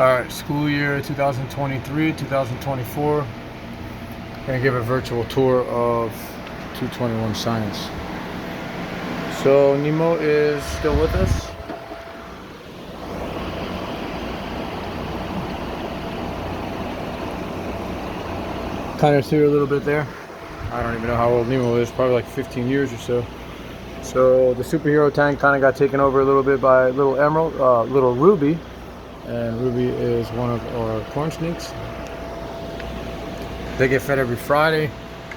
Alright, school year 2023, 2024. Gonna give a virtual tour of 221 Science. So Nemo is still with us. Kind of through a little bit there. I don't even know how old Nemo is, probably like 15 years or so. So the superhero tank kind of got taken over a little bit by little Emerald, little Ruby. And Ruby is one of our corn snakes. They get fed every Friday.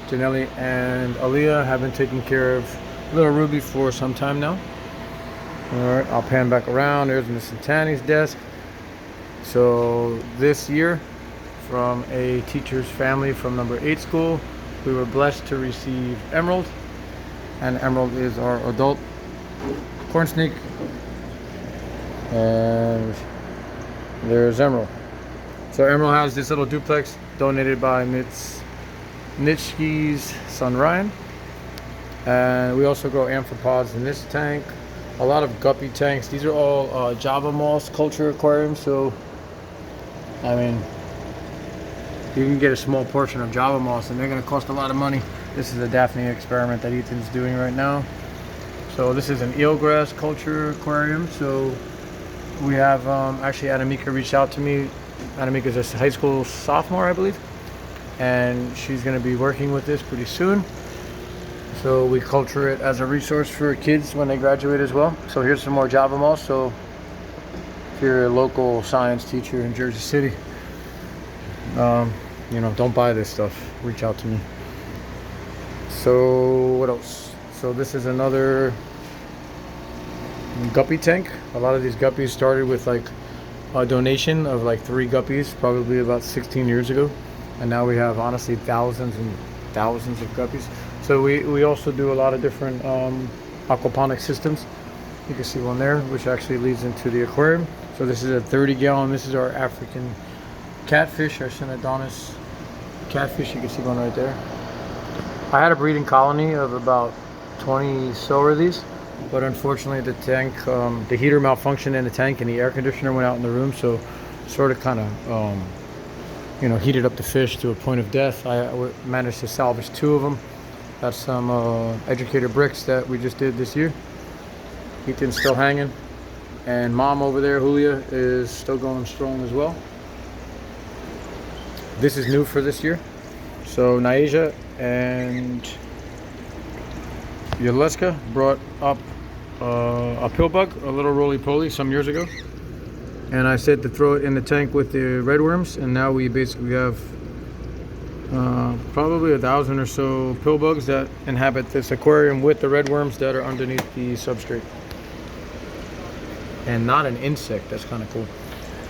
Janelli and Aaliyah have been taking care of little Ruby for some time now. Alright, I'll pan back around. There's Miss Santani's desk. So this year, from a teacher's family from number 8 school, we were blessed to receive Emerald. And Emerald is our adult corn snake. And there's Emerald. So Emerald has this little duplex donated by Nitschke's son Ryan. And we also grow amphipods in this tank. A lot of guppy tanks. These are all Java moss culture aquariums. So, I mean, you can get a small portion of Java moss and they're going to cost a lot of money. This is a Daphnia experiment that Ethan's doing right now. So this is an eelgrass culture aquarium. So we have actually Anamika reached out to me. Anamika is a high school sophomore, I believe, and she's going to be working with this pretty soon. So we culture it as a resource for kids when they graduate as well. So here's some more Java moss. So if you're a local science teacher in Jersey City, you know, don't buy this stuff. Reach out to me. So what else? So this is another guppy tank. A lot of these guppies started with like a donation of like 3 guppies probably about 16 years ago, and now we have honestly thousands and thousands of guppies. So we also do a lot of different aquaponic systems. You can see one there which actually leads into the aquarium. So this is a 30-gallon. This is our African catfish, our Synodontis catfish. You can see one right there. I had a breeding colony of about 20 so of these, but unfortunately the tank, the heater malfunctioned in the tank and the air conditioner went out in the room, so sort of kind of you know, heated up the fish to a point of death. I managed to salvage 2 of them. That's some educator bricks that we just did this year. Ethan's still hanging, and mom over there, Julia, is still going strong as well. This is new for this year. So Naija and Yaleska brought up a pill bug, a little roly-poly, some years ago, and I said to throw it in the tank with the red worms, and now we basically have probably 1,000 or so pill bugs that inhabit this aquarium with the red worms that are underneath the substrate, and not an insect. That's kind of cool.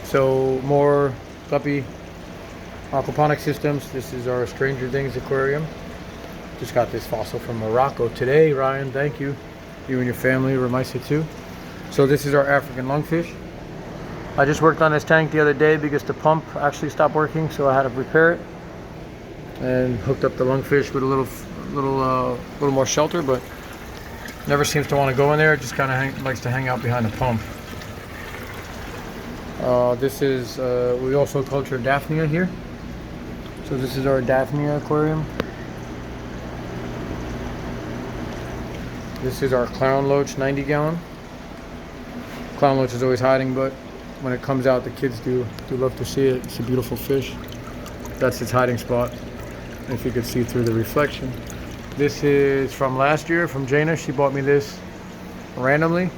So more guppy aquaponic systems. This is our Stranger Things aquarium. Just got this fossil from Morocco today, Ryan. Thank you. You and your family were nice too. So this is our African lungfish. I just worked on this tank the other day because the pump actually stopped working, so I had to repair it and hooked up the lungfish with a little more shelter, but never seems to want to go in there. It just kind of likes to hang out behind the pump. This is we also culture Daphnia here. So this is our Daphnia aquarium. This is our clown loach 90-gallon. Clown loach is always hiding, but when it comes out, the kids do love to see it. It's a beautiful fish. That's its hiding spot, if you could see through the reflection. This is from last year, from Jana. She bought me this randomly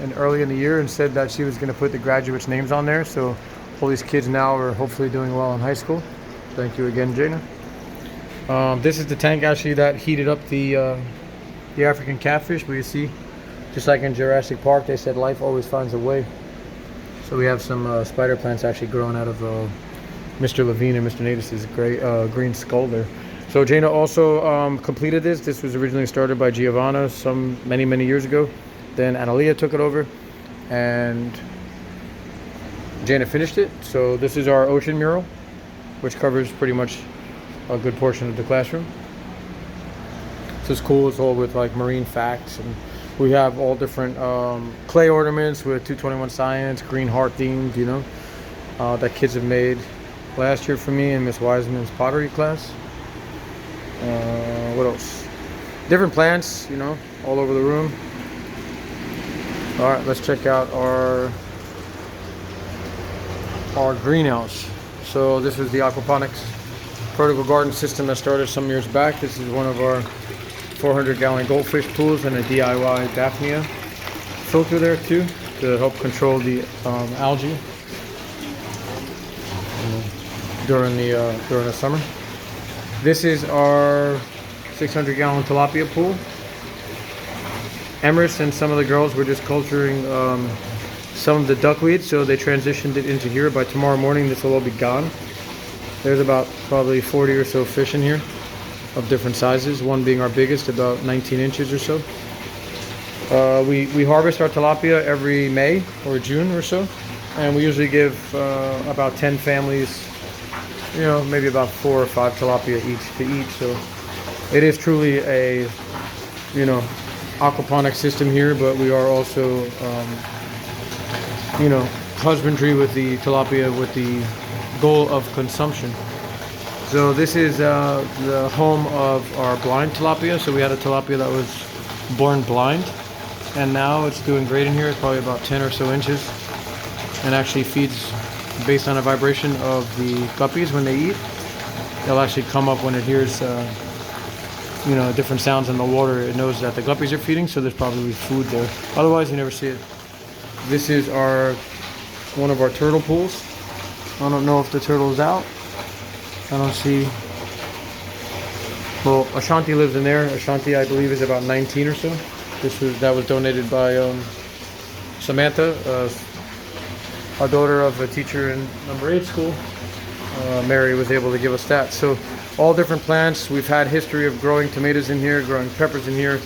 and early in the year and said that she was going to put the graduates' names on there. So all these kids now are hopefully doing well in high school. Thank you again, Jana. This is the tank actually that heated up the African catfish. But you see, just like in Jurassic Park, they said life always finds a way. So we have some spider plants actually growing out of Mr. Levine and Mr. Natus's green skull there. So Jana also completed this. This was originally started by Giovanna many years ago. Then Analia took it over, and Jana finished it. So this is our ocean mural, which covers pretty much a good portion of the classroom. So it's cool. It's all with like marine facts, and we have all different clay ornaments with 221 Science, green heart themed, you know. that kids have made last year for me in Miss Wiseman's pottery class. What else? Different plants, you know, all over the room. All right, let's check out our greenhouse. So this is the aquaponics vertical garden system that started some years back. This is one of our 400-gallon goldfish pools and a DIY Daphnia filter there too to help control the algae during the summer. This is our 600-gallon tilapia pool. Emrys and some of the girls were just culturing some of the duckweed, so they transitioned it into here. By tomorrow morning, this will all be gone. There's about probably 40 or so fish in here of different sizes, one being our biggest, about 19 inches or so. We harvest our tilapia every May or June or so, and we usually give about 10 families, you know, maybe about 4 or 5 tilapia each to eat. So it is truly a, you know, aquaponic system here, but we are also, you know, husbandry with the tilapia with the goal of consumption. So this is the home of our blind tilapia. So we had a tilapia that was born blind, and now it's doing great in here. It's probably about 10 or so inches, and actually feeds based on a vibration of the guppies when they eat. They'll actually come up when it hears you know, different sounds in the water. It knows that the guppies are feeding, so there's probably food there. Otherwise, you never see it. This is one of our turtle pools. I don't know if the turtle's out. I don't see. Well, Ashanti lives in there. Ashanti, I believe, is about 19 or so. That was donated by Samantha, a daughter of a teacher in number 8 school. Mary was able to give us that. So all different plants. We've had history of growing tomatoes in here, growing peppers in here.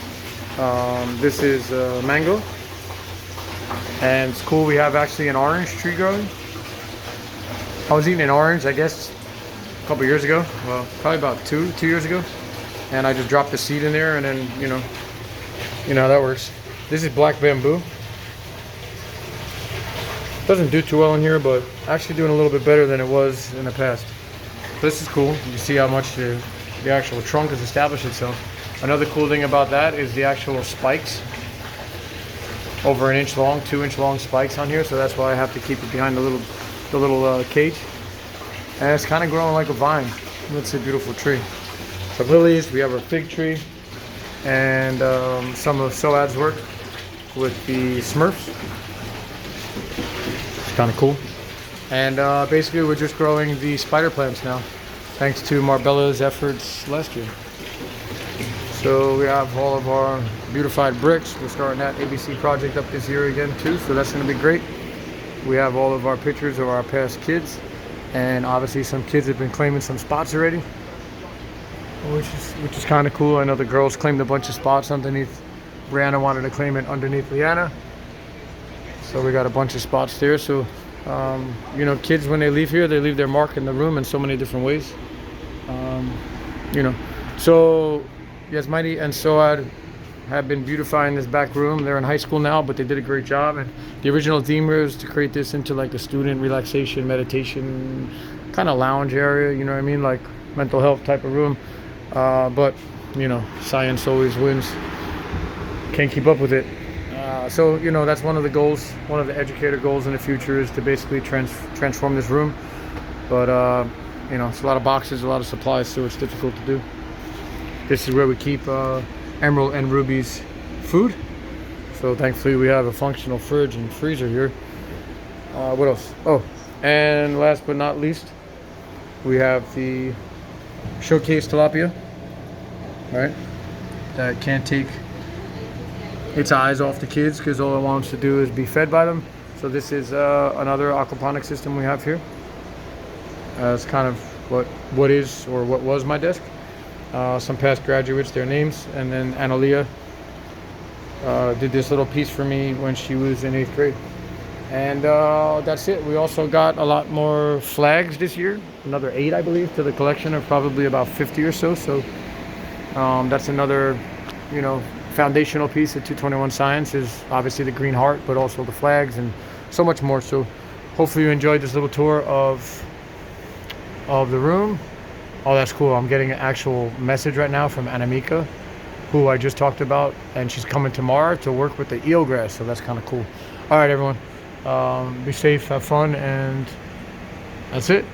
This is mango, and it's cool. We have actually an orange tree growing. I was eating an orange, I guess, a couple years ago. Well, probably about two years ago, and I just dropped the seed in there, and then you know how that works. This is black bamboo. Doesn't do too well in here, but actually doing a little bit better than it was in the past. This is cool. You see how much the actual trunk has established itself. Another cool thing about that is the actual spikes. Over an inch long, 2 inch long spikes on here, so that's why I have to keep it behind the little cage. And it's kind of growing like a vine. It's a beautiful tree. Some lilies. We have our fig tree, and some of Soad's work with the Smurfs. It's kind of cool. And basically we're just growing the spider plants now, thanks to Marbella's efforts last year. So we have all of our beautified bricks. We're starting that ABC project up this year again too, so that's going to be great. We have all of our pictures of our past kids, and obviously some kids have been claiming some spots already, which is kind of cool. I know the girls claimed a bunch of spots underneath. Brianna wanted to claim it underneath Leanna, so we got a bunch of spots there. So you know, kids, when they leave here, they leave their mark in the room in so many different ways. You know, so Yasmini and Soad have been beautifying this back room. They're in high school now, but they did a great job. And the original theme was to create this into like a student relaxation, meditation, kind of lounge area, you know what I mean? Like mental health type of room. But, you know, science always wins. Can't keep up with it. So, you know, that's one of the goals, one of the educator goals in the future is to basically transform this room. But, you know, it's a lot of boxes, a lot of supplies, so it's difficult to do. This is where we keep Emerald and Ruby's food. So thankfully we have a functional fridge and freezer here. What else? Oh, and last but not least, we have the showcase tilapia, right? That can't take its eyes off the kids because all it wants to do is be fed by them. So this is another aquaponic system we have here. It's kind of what is or what was my desk. Some past graduates, their names, and then Analia did this little piece for me when she was in 8th grade. And that's it. We also got a lot more flags this year, another 8 I believe, to the collection of probably about 50 or so. So that's another, you know, foundational piece of 221 Science is obviously the green heart, but also the flags and so much more. So hopefully you enjoyed this little tour of the room. Oh, that's cool. I'm getting an actual message right now from Anamika, who I just talked about, and she's coming tomorrow to work with the eelgrass, so that's kind of cool. All right, everyone. Be safe, have fun, and that's it.